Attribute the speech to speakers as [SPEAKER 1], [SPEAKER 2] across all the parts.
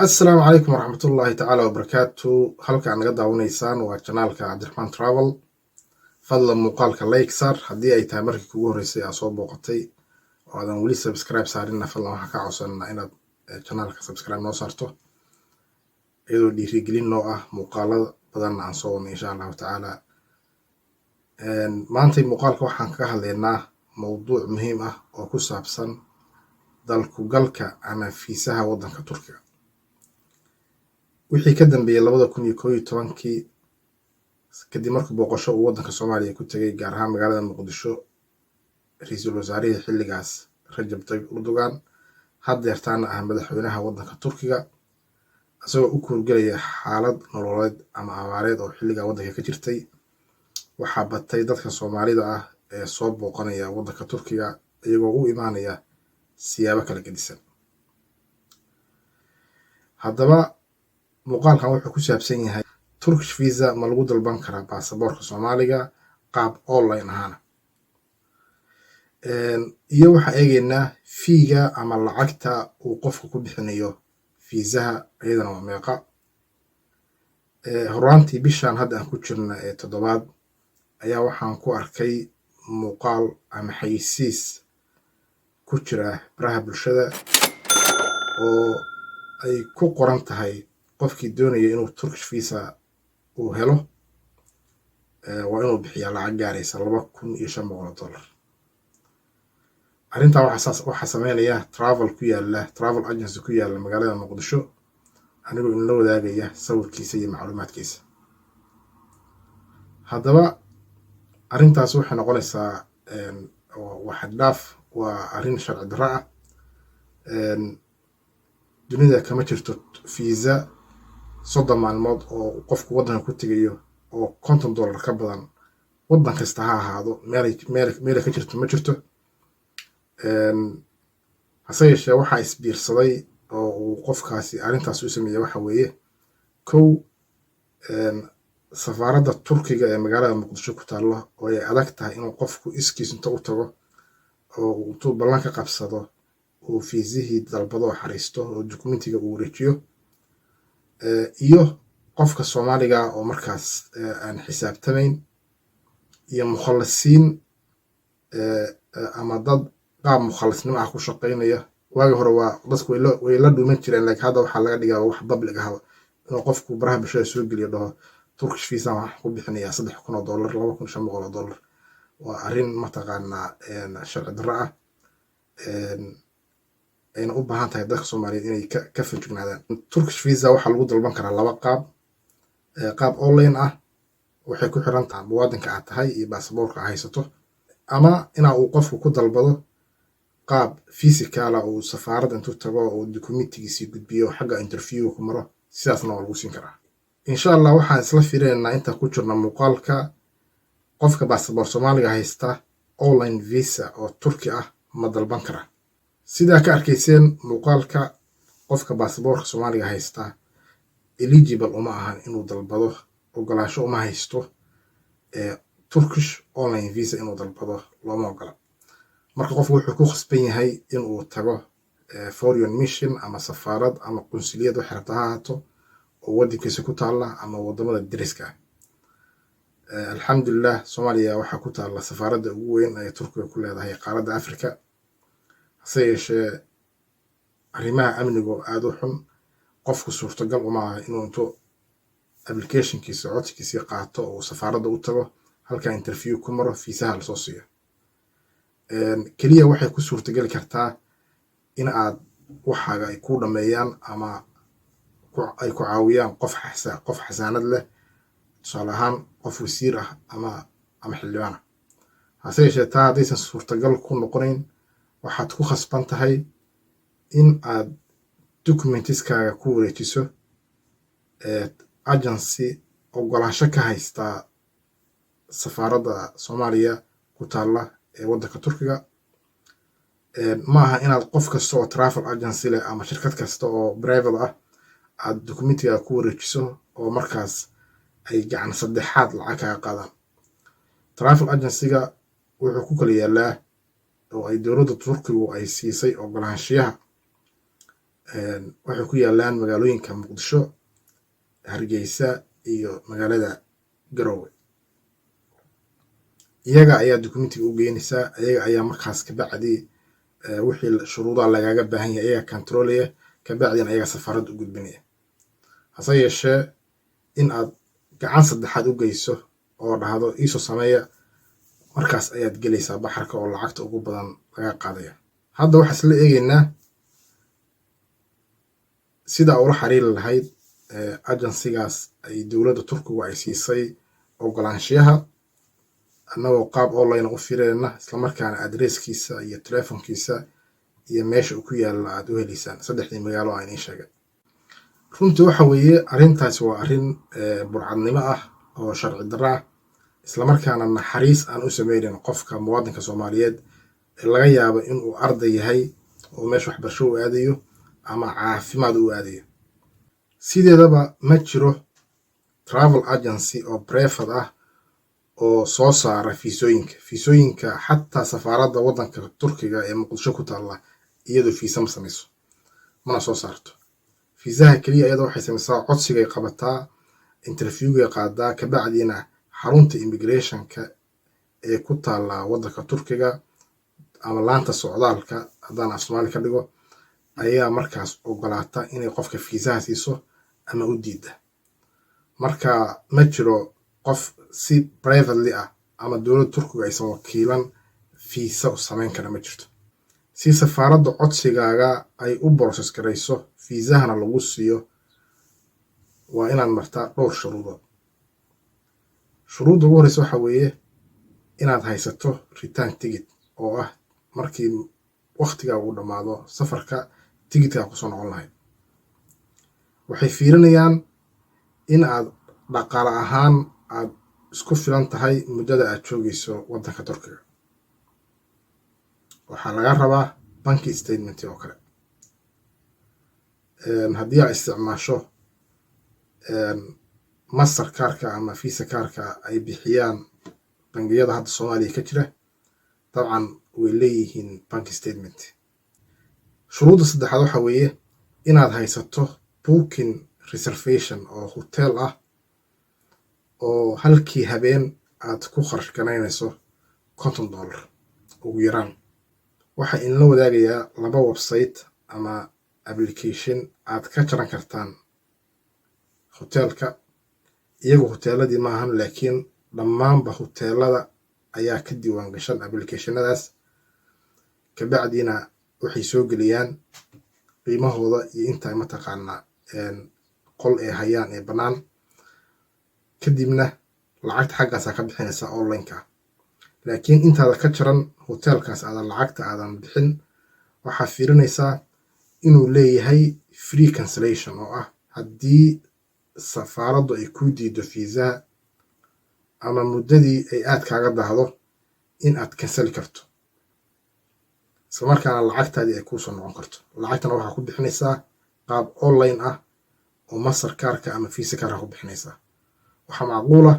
[SPEAKER 1] Assalaamu calaykum waraxmatullaahi tacaala wabarakaatu. Halkaan naga daawanaysaan waa janaalka Cabdiraxmaan Travel. Fadlan muuqaalka like saar haddii ay tahay markii kugu horreysay aad soo booqatay oo aadan weli subscribe saarinna fadlan waxaan ka codsanaa inaad janaalka subscribe noo saarto iyadoo dhiirigelin noo ah muuqaalada badanna aan soo wadno insha allahu tacaala. Maantay muuqaalka waxaan kaga hadlaynaa mowduuc muhiim ah oo ku saabsan dalku-galka ama fiisaha waddanka Turkiga. wixii ka dambeeyay 2011 kadib markii booqasho uu waddanka Soomaaliya ku tagay gaar ahaan magaalada Muqdisho ra'iisul wasaarihii xilligaas Rajab Tayyip Erdogan haddeertaana ah madaxweynaha waddanka Turkiga isagoo u kuurgelaya xaalad nololeed ama abaareed oo xilligaa waddanka ka jirtay. waxaa batay dadka Soomaalida ah ee soo booqanaya waddanka Turkiga iyagoo u imaanaya siyaabo kala gedisan. haddaba muuqaalkan wuxuu ku saabsan yahay Turkish visa ma lagu dalban karaa baasaboorka Soomaaliga qaab online ahaana, iyo waxaan eegaynaa fiiga ama lacagta uu qofku ku bixinayo fiisaha iyadana waa meeqa. horaantii bishaan hadda aan ku jirna ee 7 ayaa waxaan ku arkay muuqaal ama xayeysiis ku jira baraha bulshada oo ay ku qoran tahay qofkii doonaya inuu Turkish visa uu helo waa inuu bixiyaa lacag gaaraysa $2,500. arrintaa waxaa sameynaya travel agency ku yaala magaalada Muqdisho anigoo in la wadaagaya sawirkiisa iyo macluumaadkiisa. haddaba arrintaas waxay noqonaysaa wax dhaaf, waa arrin sharci darro ah. dunida kama jirto fiisa 30 maalmood oo qofku waddanka ku tegayo oo $50 ka badan waddan kasta ha ahaado meel ka jirto ma jirto. hase yeeshee waxaa isbiirsaday oo uu qofkaasi arrintaas u sameeyey waxa weeye kow, safaaradda Turkiga ee magaalada Muqdisho ku taalla oo ay adag tahay inuu qofku iskiis inta u tago oo intuu ballan ka qabsado uu fiisihii dalbado oo xariisto oo dukumentiga uu wareejiyo, iyo qofka Soomaaliga oo markaas aan xisaabtamayn, iyo mukhallasiin ama dad qaab mukhallasnimo ah ku shaqaynaya. waagi hore waa dadku way la dhuuman jireen, laakiin hadda waxaa laga dhigaa wax public ah inuu qofku baraha bulshada soo geliyo dhaho Turkish visa waxaan ku bixinayaa $3,000 $2,500. waa arrin mataqaanaa sharci darro ah, ayna u baahan tahay dadka Soomaaliyeed inay ka feejignaadaan. Turkish visa waxaa lagu dalban karaa 2 qaab. qaab online ah waxay ku xiran tahay muwaadinka aad tahay iyo baasaboorka aad haysato, ama uu qofku ku dalbado qaab physical ah uu safaaradda intuu tago oo dukumentigiisii gudbiyo xagga interview ku maro, sidaasna waa lagu siin karaa. insha Allah waxaan isla fiirinaynaa inta ku jirna muuqaalka qofka baasaboor Soomaaliga haysta online visa oo Turki ah ma dalban karaa. sidaa ka arkayseen muuqaalka, qofka baasaboorka Soomaaliga haysta eligible uma ahan inuu dalbado, ogolaansho uma haysto Turkish online visa inuu dalbado, looma ogola. marka qofku wuxuu ku khasban yahay inuu tago foreign mission ama safaarad ama qunsuliyad wax rabta ha ahaato oo waddankiisa ku taalla ama waddamada deriska ah. alxamdulilah Soomaaliya waxaa ku taalla safaaradda ugu weyn ee Turkiga ku leedahay qaaradda Afrika. hase yeeshee arrimaha amnigu aad u xun, qofku suurtagal uma aha inuu intuu applicationkiisa codsigiisii qaato oo safaaradda u tago halkaa interview ku maro fiisaha lasoo siiyo. keliya waxay ku suurtageli kartaa in aad waxaaga ay ku dhameeyaan ama ay ku caawiyaan qof xasaanad leh, tusaale ahaan qof wasiir ah ama xildhibaan. hase yeeshee taa haddaysan suurtagal ku noqonayn, waxaad ku khasban tahay in aad documentiskaaga ku wareejiso agency ogolaansho ka haystaa safaaradda Soomaaliya ku taalla ee waddanka Turkiga. ma aha inaad qof kasta oo travel agency leh ama shirkad kasta oo private ah aad documentiga ku wareejiso oo markaas ay gacan saddexaad lacag kaga qaadaan. travel agency-ga wuxuu ku kala yaalaa oo ay dowladda Turkigu ay siisay ogolaanshiyaha waxay ku yaalaan magaalooyinka Muqdisho, Hargeysa iyo magaalada Garowe. iyaga ayaa documentiga u geynaysaa, iyaga ayaa markaas kabacdi wixii shuruudaha lagaaga baahan yahay iyaga controlaya, kabacdina iyaga safaarad u gudbinaya. hase yeeshee in aad gacan saddexaad u geyso oo dhahdo iisoo sameeya, markaas ayaad gelaysaa baxarka oo lacagta ugu badan laga qaadaya. hadda waxaa isla eegaynaa sida ula xiriiri lahayd agensigaas ay dowladda Turkigu ay siisay ogolaanshiyaha, annagoo qaab online u fiirayna, islamarkaana adresskiisa iyo telefonkiisa iyo meesha uu ku yaalla aad u helaysaan 3 magaalo aan idiin sheegay. runtii waxa weeye arrintaasi waa arrin burcadnimo ah oo sharci darro ah, islamarkaana naxariis aan u sameynin qofka muwaadinka Soomaaliyeed ee laga yaabo inuu arday yahay oo meesha waxbarasho u aadayo ama caafimaad u aadayo. sideedaba ma jiro travel agency oo private ah oo soo saara fiisooyinka xataa safaaradda waddanka Turkiga ee Muqdisho ku taalla iyadoo fiisa ma samayso, mana soo saarto. fiisaha keliya iyadoo waxay samaysaa codsigay qabataa, interviewgay qaadaa, kabacdiina xarunta immigrationka ee ku taalla waddanka Turkiga ama laanta socdaalka haddaan af Soomaali ka dhigo ayaa markaas ogolaata inay qofka fiisaha siiso ama u diida. marka ma jiro qof si privately ah ama dowladda Turkiga aysan wakiilan fiisa u samayn kara ma jirto. si safaaradda codsigaaga ay u process garayso fiisahana lagu siiyo waa inaad martaa dhowr shuruudood. shuruudda ugu horreysa waxa weeye inaad haysato return ticket oo ah markii waqtigaa uu dhammaado safarka tigidkaa kusoo noqon lahayd. waxay fiirinayaan in aad dhaqaale ahaan aad isku filan tahay muddada aad joogayso waddanka Turkiga. waxaa laga rabaa banki statement oo kale. haddii aad isticmaasho mastercardka ama visa cardka ay bixiyaan bangiyada hadda Soomaaliya ka jira, dabcan way leeyihiin bank statement. shuruudda saddexaad waxa weeye inaad haysato booking reservation oo hotel ah oo halkii habeen aad ku kharash ganaynayso $50 ugu yaraan. waxaa inla wadaagayaa 2 website ama application aad ka jaran kartaan hotelka. iyagu hoteeladii maahan, laakiin dhammaanba hoteelada ayaa ka diiwaan gashan applicationadaas. kabacdiina waxay soo geliyaan qiimahooda iyo inta mataqaanaa qol ay hayaan ee bannaan, kadibna lacagta xaggaasaa ka bixinaysa online-ka. laakiin intaada ka jaran hotelkaas aadan lacagta aadan bixin, waxaa fiirinaysaa inuu leeyahay free cancellation oo ah haddii safaaraddu ay ku diido fiisaha ama muddadii ay aad kaaga daahdo in aad canceli karto, islamarkaana lacagtaadii ay kuusoo noqon karto. lacagtana waxaa ku bixinaysaa qaab online ah oo mastercardka ama visa cardka ku bixinaysaa. waxaa macquula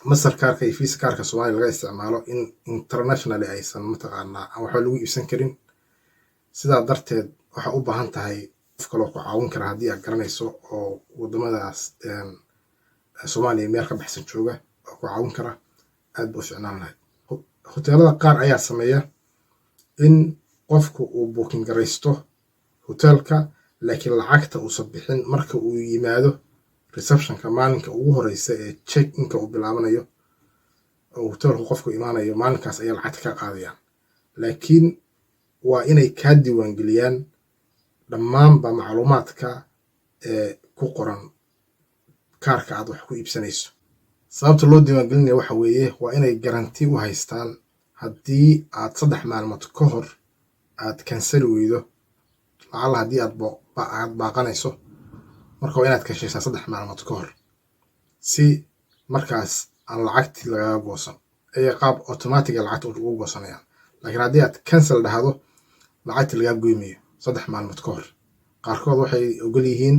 [SPEAKER 1] mastercardka iyo visa cardka Soomaaliya laga isticmaalo in internationally aysan mataqaanaa aan waxba lagu iibsan karin. sidaa darteed waxaa u baahan tahay qof kaloo ku caawin kara haddii aad garanayso oo waddamadaas Soomaaliya meel ka baxsan jooga oo ku caawin kara, aad buu ficnaan lahayd. hoteelada qaar ayaa sameeya in qofku uu booking garaysto hotelka, laakiin lacagta uusan bixin marka uu yimaado receptionka maalinka ugu horeysa ee check-inka uu bilaabanayo oo hotelku qofku imaanayo, maalinkaas ayaa lacagta ka qaadayaan. laakiin waa inay kaa diiwaangeliyaan dhammaanba macluumaadka ee ku qoran kaarka aad wax ku iibsanayso. sababta loo diiwaangelinaya waxa weeye waa inay garanti u haystaan haddii aad 3 maalmood ka hor aad canceli weydo, lacala haddii aad baaqanayso, marka waa inaad kashaysaa 3 maalmood ka hor si markaas aan lacagtii lagaga goosan. ay qaab automatic lacagta ugu goosanayaan. laakiin haddii aad cancel dhahdo lacagtii lagaa goymayo 3 maalmood ka hor. qaarkood waxay ogol yihiin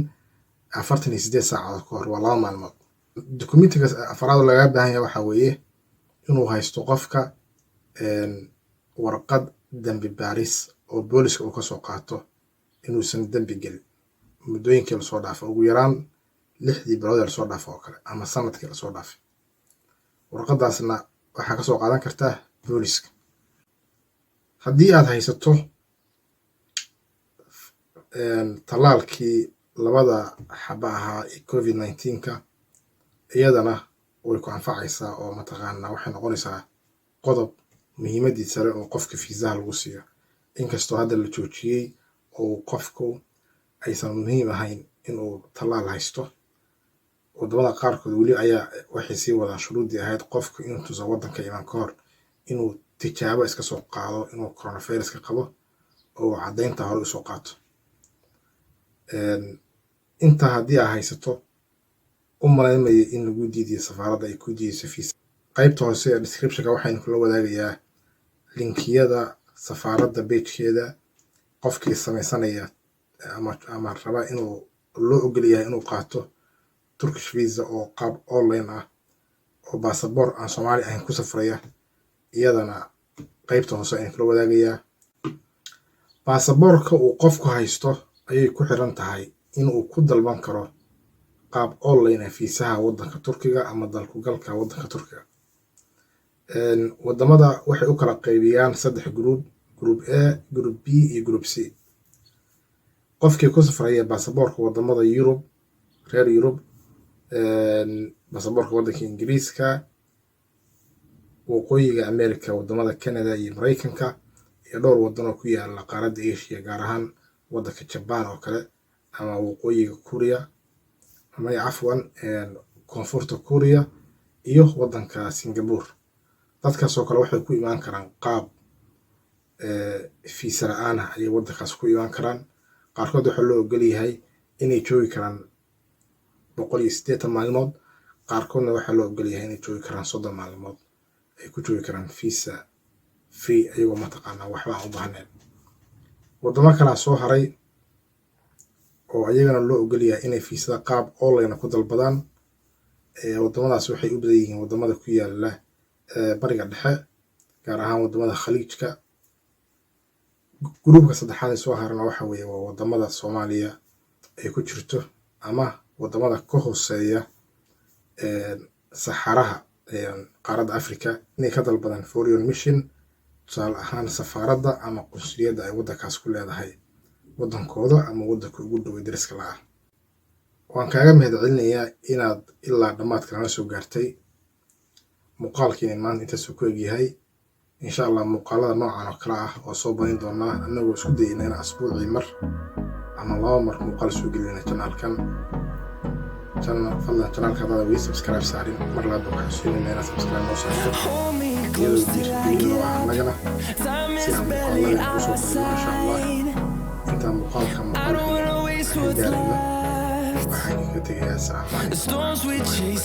[SPEAKER 1] 48 saacadood ka hor, waa 2 maalmood. documentiga afraad laga baahan yahay waxa weeye inuu haysto qofka warqad dambi baaris oo booliska uu ka soo qaato inuusan dembi gelin muddooyinkii lasoo dhaafay, ugu yaraan 6 bilood ee lasoo dhaafay oo kale ama sanadkii lasoo dhaafay. warqadaasna waxaa ka soo qaadan kartaa booliska. haddii aad haysato tallaalkii 2 xaba ahaa ee COVID-19ka, iyadana way ku anfacaysaa oo mataqaanaa waxay noqonaysaa qodob muhiimadii sare oo qofka fiisaha lagu siiyo. inkastoo hadda la joojiyey oo qofku aysan muhiim ahayn inuu tallaal haysto, wadamada qaarkood weli ayaa waxay sii wadaan shuruuddii ahayd qofku intuusan waddanka iman ka hor inuu tijaabo iska soo qaado inuu coronaviruska qabo oo caddaynta hore usoo qaato. intaa haddii aa haysato, u malaynmaya in lagu diidiyo safaaradda ay ku diidayso fiisa. qaybta hoose ee descriptionka waxaynu kula wadaagayaa linkiyada safaaradda pagekeeda. qofkii samaysanaya ama raba inuu loo ogol yahay inuu qaato Turkish visa oo qaab online ah oo baasaboor aan Soomaali ahayn ku safraya, iyadana qaybta hoose ayaan kula wadaagayaa. baasaboorka uu qofku haysto ayay ku xiran tahay inuu ku dalban karo qaab online ah fiisaha waddanka Turkiga ama dalku galka waddanka Turkiga. wadamada waxay u kala qaybiyaan 3 group A, group B iyo group C. qofkii ku safraya baasaboorka wadamada Yurub, reer Yurub, baasaboorka waddanka Ingiriiska, waqooyiga America, wadamada Canada iyo Mareykanka, iyo dhowr wadan oo ku yaala qaaradda Asia, gaar ahaan waddanka Japan oo kale, ama waqooyiga Korea, ama cafwan koonfurta Korea iyo waddanka Singapore. dadkaas oo kale waxay ku imaan karaan qaab fiisa la'aan ah ayay waddankaas ku imaan karaan. qaarkood waxaa loo ogol yahay inay joogi karaan 180 maalmood, qaarkoodna waxaa loo ogol yahay inay joogi karaan 30 maalmood. ay ku joogi karaan fiisa free ayagoo mataqaanaa waxba aan u baahnayn. wadamo kalaa soo haray oo ayagana loo ogol yahay inay fiisada qaab online ku dalbadaan. wadamadaas waxay u badan yihiin wadamada ku yaala bariga dhexe, gaar ahaan wadamada khaliijka. gruubka saddexaad ee soo harana waxa weeye waa wadamada Soomaaliya ay ku jirto, ama wadamada ka hooseeya saxaraha qaaradda Afrika, inay ka dalbadaan foreign mission, tusaale ahaan safaaradda ama qunsuliyadda ay waddankaas ku leedahay waddankooda ama waddanka ugu dhow ee dariska la ah. waan kaaga mahadcelinayaa inaad ilaa dhammaadka nala soo gaartay. muuqaalkiina maanta intaasuu ku egyahay. insha Allah muuqaalada noocan oo kale ah oo soo badin doonaa, annagoo isku dayayna inaan asbuucii mar ama 2 mar muuqaal soo gelina channelkan. fadlan channelka haddaad weli subscribe saarin, mar labaad waxaan siinayna inaad subscribe noo saarto, iyadoo dhiirigelin oo ah annagana si aan muuqaalada ugu soo badino insha Allah. intaan muuqaalka gaarayno waxaan ka tegayaa assalaamu calaykum.